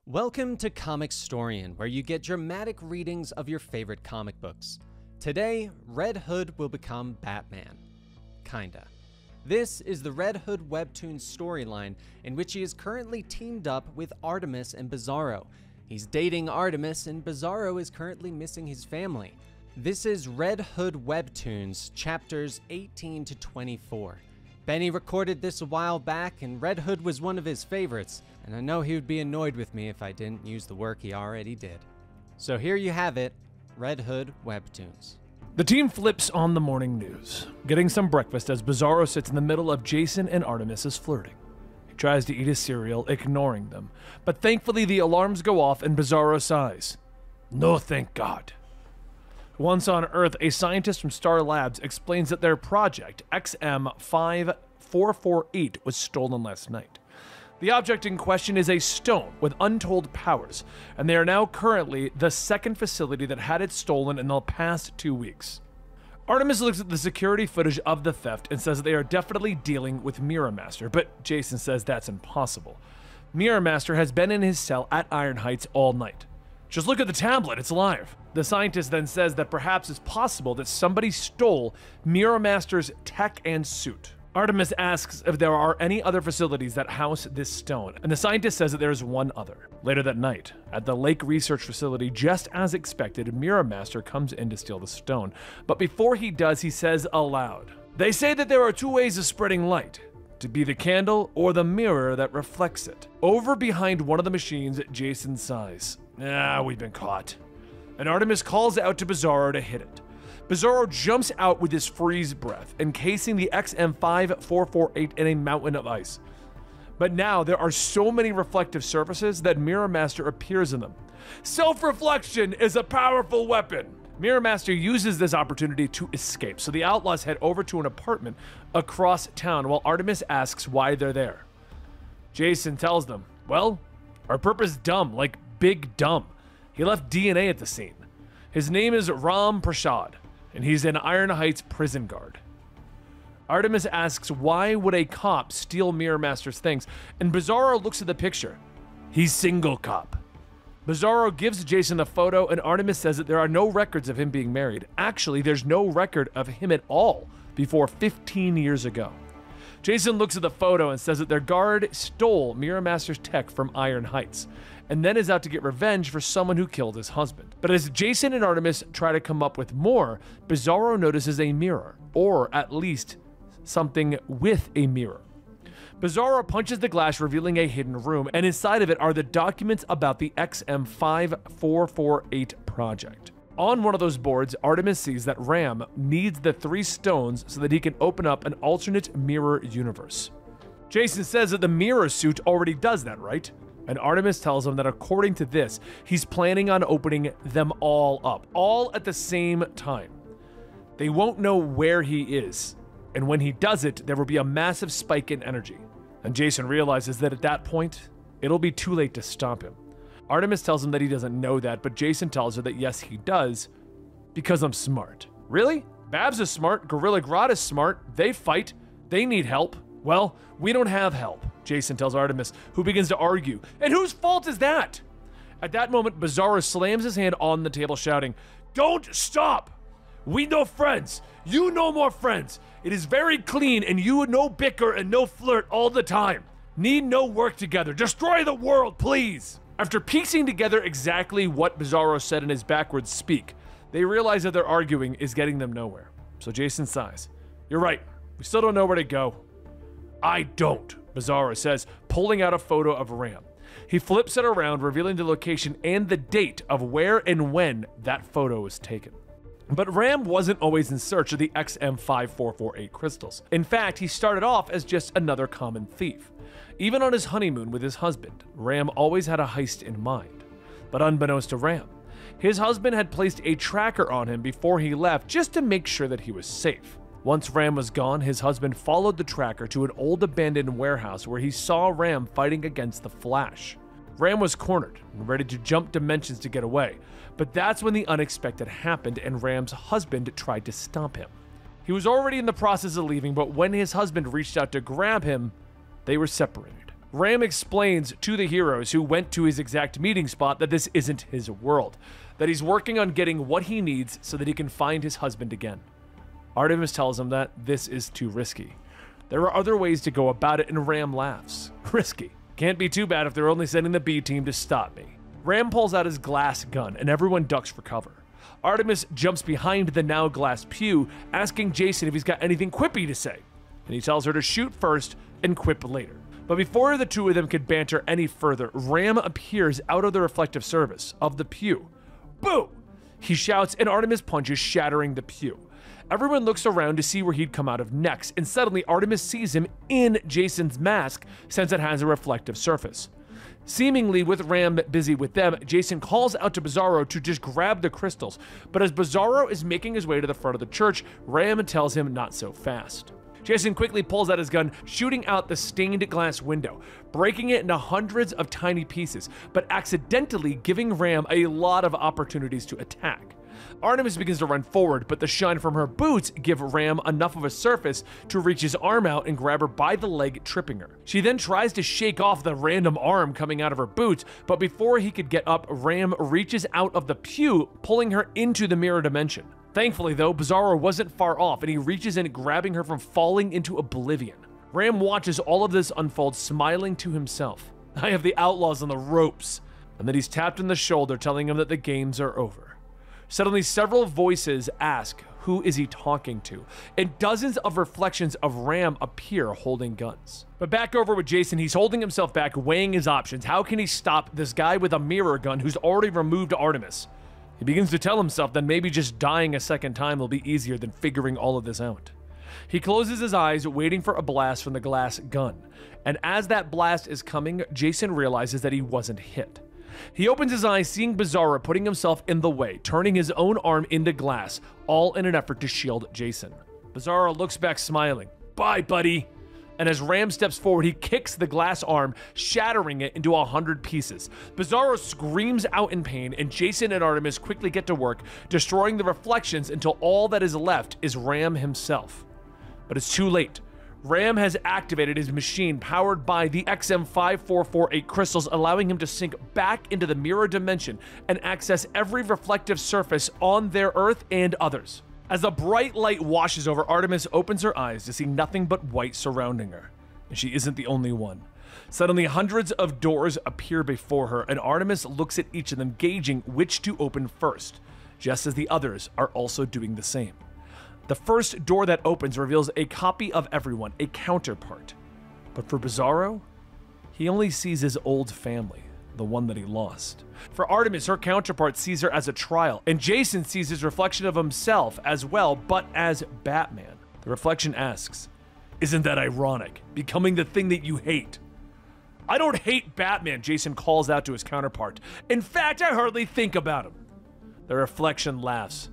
Welcome to Comicstorian, where you get dramatic readings of your favorite comic books. Today, Red Hood will become Batman. Kinda. This is the Red Hood webtoon storyline in which he is currently teamed up with Artemis and Bizarro. He's dating Artemis and Bizarro is currently missing his family. This is Red Hood Webtoons, chapters 18 to 24. Benny recorded this a while back, and Red Hood was one of his favorites, and I know he would be annoyed with me if I didn't use the work he already did. So here you have it, Red Hood Webtoons. The team flips on the morning news, getting some breakfast as Bizarro sits in the middle of Jason and Artemis's flirting. He tries to eat his cereal, ignoring them, but thankfully the alarms go off and Bizarro sighs. No, thank God. Once on Earth, a scientist from Star Labs explains that their project, XM5448, was stolen last night. The object in question is a stone with untold powers, and they are now currently the second facility that had it stolen in the past 2 weeks. Artemis looks at the security footage of the theft and says that they are definitely dealing with Mirror Master, but Jason says that's impossible. Mirror Master has been in his cell at Iron Heights all night. Just look at the tablet, it's alive. The scientist then says that perhaps it's possible that somebody stole Mirror Master's tech and suit. Artemis asks if there are any other facilities that house this stone, and the scientist says that there is one other. Later that night, at the Lake Research Facility, just as expected, Mirror Master comes in to steal the stone. But before he does, he says aloud, "They say that there are two ways of spreading light. To be the candle or the mirror that reflects it." Over behind one of the machines, Jason sighs. We've been caught. And Artemis calls out to Bizarro to hit it. Bizarro jumps out with his freeze breath, encasing the XM5448 in a mountain of ice. But now there are so many reflective surfaces that Mirror Master appears in them. Self-reflection is a powerful weapon. Mirror Master uses this opportunity to escape, so the Outlaws head over to an apartment across town while Artemis asks why they're there. Jason tells them, well, our purpose dumb, like big dumb. He left DNA at the scene. His name is Ram Prashad, and he's an Iron Heights prison guard. Artemis asks why would a cop steal Mirror Master's things, and Bizarro looks at the picture. He's single cop. Bizarro gives Jason the photo, and Artemis says that there are no records of him being married. Actually, there's no record of him at all before 15 years ago. Jason looks at the photo and says that their guard stole Mirror Master's tech from Iron Heights, and then is out to get revenge for someone who killed his husband. But as Jason and Artemis try to come up with more, Bizarro notices a mirror, or at least something with a mirror. Bizarro punches the glass, revealing a hidden room, and inside of it are the documents about the XM5448 project. On one of those boards, Artemis sees that Ram needs the 3 stones so that he can open up an alternate mirror universe. Jason says that the mirror suit already does that, right? And Artemis tells him that according to this, he's planning on opening them all up, all at the same time. They won't know where he is, and when he does it, there will be a massive spike in energy. And Jason realizes that at that point, it'll be too late to stop him. Artemis tells him that he doesn't know that, but Jason tells her that yes, he does, because I'm smart. Really? Babs is smart, Gorilla Grodd is smart, they fight, they need help. Well, we don't have help, Jason tells Artemis, who begins to argue. And whose fault is that? At that moment, Bizarro slams his hand on the table, shouting, "Don't stop! We no friends, you no more friends. It is very clean, and you no bicker and no flirt all the time. Need no work together. Destroy the world, please." After piecing together exactly what Bizarro said in his backwards speak, they realize that their arguing is getting them nowhere. So Jason sighs. "You're right. We still don't know where to go." "I don't," Bizarro says, pulling out a photo of Ram. He flips it around, revealing the location and the date of where and when that photo was taken. But Ram wasn't always in search of the XM5448 crystals. In fact, he started off as just another common thief. Even on his honeymoon with his husband, Ram always had a heist in mind. But unbeknownst to Ram, his husband had placed a tracker on him before he left just to make sure that he was safe. Once Ram was gone, his husband followed the tracker to an old abandoned warehouse where he saw Ram fighting against the Flash. Ram was cornered and ready to jump dimensions to get away, but that's when the unexpected happened and Ram's husband tried to stop him. He was already in the process of leaving, but when his husband reached out to grab him, they were separated. Ram explains to the heroes who went to his exact meeting spot that this isn't his world, that he's working on getting what he needs so that he can find his husband again. Artemis tells him that this is too risky. There are other ways to go about it, and Ram laughs. Risky. Can't be too bad if they're only sending the B team to stop me. Ram pulls out his glass gun, and everyone ducks for cover. Artemis jumps behind the now glass pew, asking Jason if he's got anything quippy to say, and he tells her to shoot first and quip later. But before the two of them could banter any further, Ram appears out of the reflective surface of the pew. Boo! He shouts, and Artemis punches, shattering the pew. Everyone looks around to see where he'd come out of next, and suddenly Artemis sees him in Jason's mask since it has a reflective surface. Seemingly with Ram busy with them, Jason calls out to Bizarro to just grab the crystals, but as Bizarro is making his way to the front of the church, Ram tells him not so fast. Jason quickly pulls out his gun, shooting out the stained glass window, breaking it into hundreds of tiny pieces, but accidentally giving Ram a lot of opportunities to attack. Artemis begins to run forward, but the shine from her boots give Ram enough of a surface to reach his arm out and grab her by the leg, tripping her. She then tries to shake off the random arm coming out of her boots, but before he could get up, Ram reaches out of the pew, pulling her into the mirror dimension. Thankfully though, Bizarro wasn't far off, and he reaches in, grabbing her from falling into oblivion. Ram watches all of this unfold, smiling to himself. I have the Outlaws on the ropes. And then he's tapped on the shoulder, telling him that the games are over. Suddenly, several voices ask, who is he talking to? And dozens of reflections of Ram appear holding guns. But back over with Jason, he's holding himself back, weighing his options. How can he stop this guy with a mirror gun who's already removed Artemis? He begins to tell himself that maybe just dying a second time will be easier than figuring all of this out. He closes his eyes, waiting for a blast from the glass gun. And as that blast is coming, Jason realizes that he wasn't hit. He opens his eyes, seeing Bizarro putting himself in the way, turning his own arm into glass, all in an effort to shield Jason. Bizarro looks back, smiling. Bye, buddy. And as Ram steps forward, he kicks the glass arm, shattering it into 100 pieces. Bizarro screams out in pain, and Jason and Artemis quickly get to work, destroying the reflections until all that is left is Ram himself. But it's too late. Ram has activated his machine powered by the XM5448 crystals, allowing him to sink back into the mirror dimension and access every reflective surface on their Earth and others. As a bright light washes over, Artemis opens her eyes to see nothing but white surrounding her. And she isn't the only one. Suddenly, hundreds of doors appear before her, and Artemis looks at each of them, gauging which to open first, just as the others are also doing the same. The first door that opens reveals a copy of everyone, a counterpart. But for Bizarro, he only sees his old family, the one that he lost. For Artemis, her counterpart sees her as a trial, and Jason sees his reflection of himself as well, but as Batman. The reflection asks, isn't that ironic, becoming the thing that you hate? I don't hate Batman, Jason calls out to his counterpart. In fact, I hardly think about him. The reflection laughs.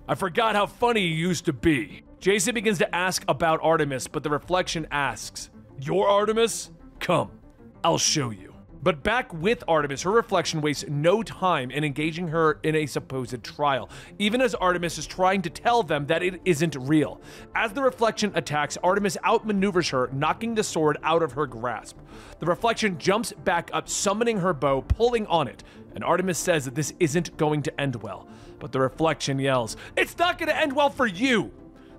I forgot how funny he used to be. Jason begins to ask about Artemis, but the reflection asks, you're Artemis? Come, I'll show you. But back with Artemis, her reflection wastes no time in engaging her in a supposed trial, even as Artemis is trying to tell them that it isn't real. As the reflection attacks, Artemis outmaneuvers her, knocking the sword out of her grasp. The reflection jumps back up, summoning her bow, pulling on it, and Artemis says that this isn't going to end well. But the reflection yells, it's not going to end well for you!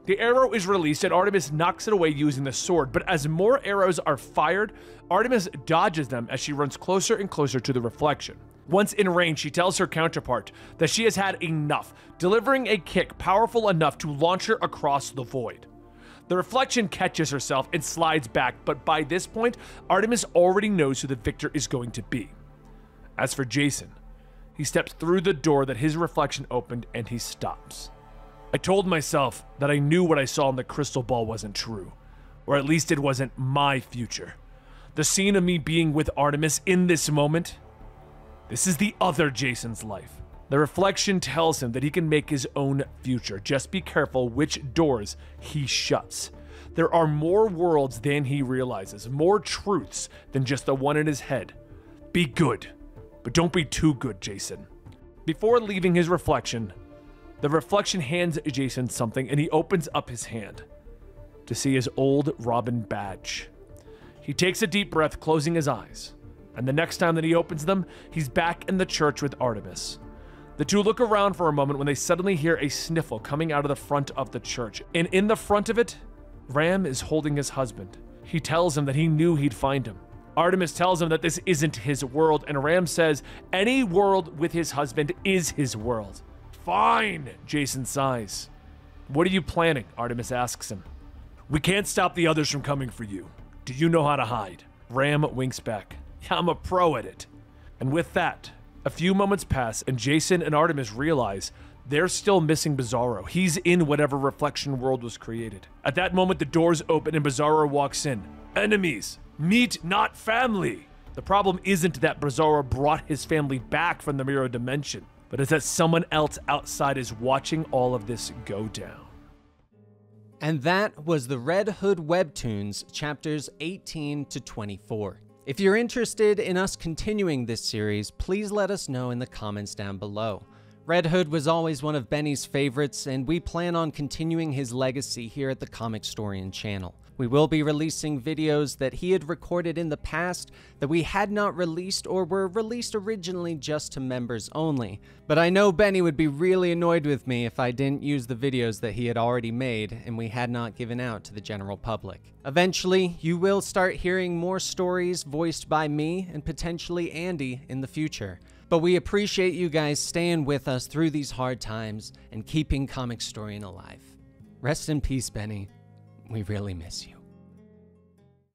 The arrow is released and Artemis knocks it away using the sword, but as more arrows are fired, Artemis dodges them as she runs closer and closer to the reflection. Once in range, she tells her counterpart that she has had enough, delivering a kick powerful enough to launch her across the void. The reflection catches herself and slides back, but by this point, Artemis already knows who the victor is going to be. As for Jason, he steps through the door that his reflection opened and he stops. I told myself that I knew what I saw in the crystal ball wasn't true, or at least it wasn't my future. The scene of me being with Artemis in this moment, this is the other Jason's life. The reflection tells him that he can make his own future. Just be careful which doors he shuts. There are more worlds than he realizes, more truths than just the one in his head. Be good, but don't be too good, Jason. Before leaving his reflection, the reflection hands Jason something and he opens up his hand to see his old Robin badge. He takes a deep breath, closing his eyes. And the next time that he opens them, he's back in the church with Artemis. The two look around for a moment when they suddenly hear a sniffle coming out of the front of the church. And in the front of it, Ram is holding his husband. He tells him that he knew he'd find him. Artemis tells him that this isn't his world, and Ram says any world with his husband is his world. Fine, Jason sighs. What are you planning? Artemis asks him. We can't stop the others from coming for you. Do you know how to hide? Ram winks back. Yeah, I'm a pro at it. And with that, a few moments pass, and Jason and Artemis realize they're still missing Bizarro. He's in whatever reflection world was created. At that moment, the doors open and Bizarro walks in. Enemies, meet not family. The problem isn't that Bizarro brought his family back from the mirror dimension, but it's that someone else outside is watching all of this go down. And that was the Red Hood Webtoons chapters 18 to 24. If you're interested in us continuing this series, please let us know in the comments down below. Red Hood was always one of Benny's favorites, and we plan on continuing his legacy here at the Comicstorian channel. We will be releasing videos that he had recorded in the past that we had not released or were released originally just to members only. But I know Benny would be really annoyed with me if I didn't use the videos that he had already made and we had not given out to the general public. Eventually, you will start hearing more stories voiced by me and potentially Andy in the future. But we appreciate you guys staying with us through these hard times and keeping Comicstorian alive. Rest in peace, Benny. We really miss you.